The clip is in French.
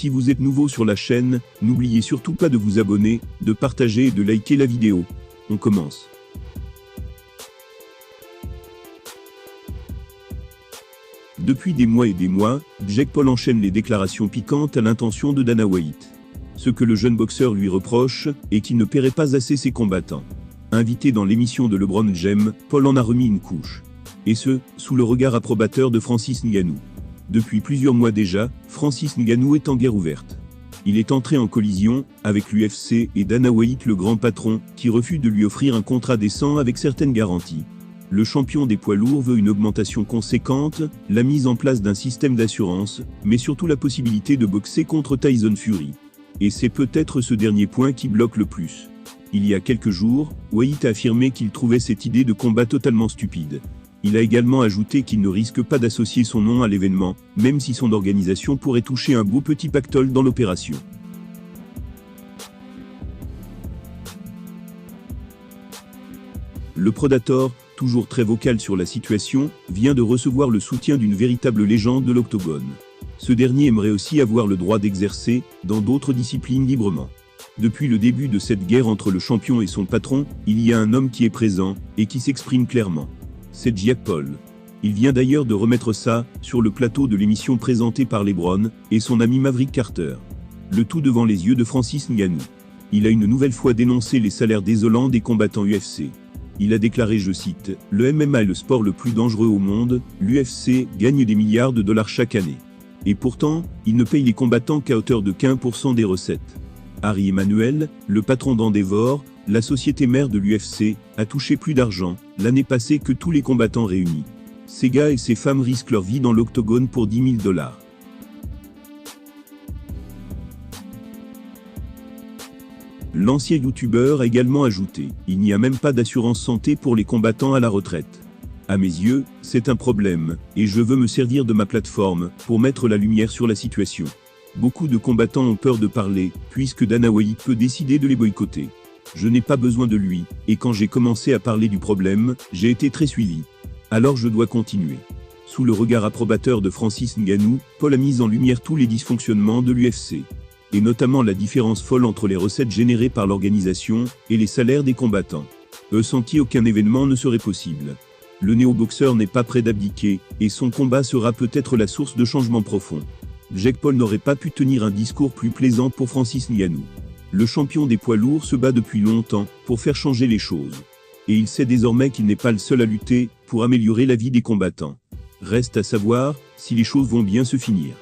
Si vous êtes nouveau sur la chaîne, n'oubliez surtout pas de vous abonner, de partager et de liker la vidéo. On commence. Depuis des mois et des mois, Jake Paul enchaîne les déclarations piquantes à l'intention de Dana White. Ce que le jeune boxeur lui reproche est qu'il ne paierait pas assez ses combattants. Invité dans l'émission de LeBron James, Paul en a remis une couche. Et ce, sous le regard approbateur de Francis Ngannou. Depuis plusieurs mois déjà, Francis Ngannou est en guerre ouverte. Il est entré en collision avec l'UFC et Dana White, le grand patron, qui refuse de lui offrir un contrat décent avec certaines garanties. Le champion des poids lourds veut une augmentation conséquente, la mise en place d'un système d'assurance, mais surtout la possibilité de boxer contre Tyson Fury. Et c'est peut-être ce dernier point qui bloque le plus. Il y a quelques jours, White a affirmé qu'il trouvait cette idée de combat totalement stupide. Il a également ajouté qu'il ne risque pas d'associer son nom à l'événement, même si son organisation pourrait toucher un beau petit pactole dans l'opération. Le Predator, toujours très vocal sur la situation, vient de recevoir le soutien d'une véritable légende de l'octogone. Ce dernier aimerait aussi avoir le droit d'exercer, dans d'autres disciplines librement. Depuis le début de cette guerre entre le champion et son patron, il y a un homme qui est présent, et qui s'exprime clairement. C'est Jake Paul. Il vient d'ailleurs de remettre ça, sur le plateau de l'émission présentée par LeBron, et son ami Maverick Carter. Le tout devant les yeux de Francis Ngannou. Il a une nouvelle fois dénoncé les salaires désolants des combattants UFC. Il a déclaré, je cite, « Le MMA est le sport le plus dangereux au monde, l'UFC gagne des milliards de dollars chaque année. Et pourtant, il ne paye les combattants qu'à hauteur de 15% des recettes. » Harry Emanuel, le patron d'Endeavor, la société mère de l'UFC, a touché plus d'argent, l'année passée que tous les combattants réunis. Ces gars et ces femmes risquent leur vie dans l'octogone pour 10 000 $. L'ancien youtubeur a également ajouté « Il n'y a même pas d'assurance santé pour les combattants à la retraite. À mes yeux, c'est un problème, et je veux me servir de ma plateforme pour mettre la lumière sur la situation. Beaucoup de combattants ont peur de parler, puisque Dana White peut décider de les boycotter. Je n'ai pas besoin de lui, et quand j'ai commencé à parler du problème, j'ai été très suivi. Alors je dois continuer. » Sous le regard approbateur de Francis Ngannou, Paul a mis en lumière tous les dysfonctionnements de l'UFC. Et notamment la différence folle entre les recettes générées par l'organisation et les salaires des combattants. Sans qui aucun événement ne serait possible. Le néo-boxeur n'est pas prêt d'abdiquer, et son combat sera peut-être la source de changements profonds. Jake Paul n'aurait pas pu tenir un discours plus plaisant pour Francis Ngannou. Le champion des poids lourds se bat depuis longtemps pour faire changer les choses. Et il sait désormais qu'il n'est pas le seul à lutter pour améliorer la vie des combattants. Reste à savoir si les choses vont bien se finir.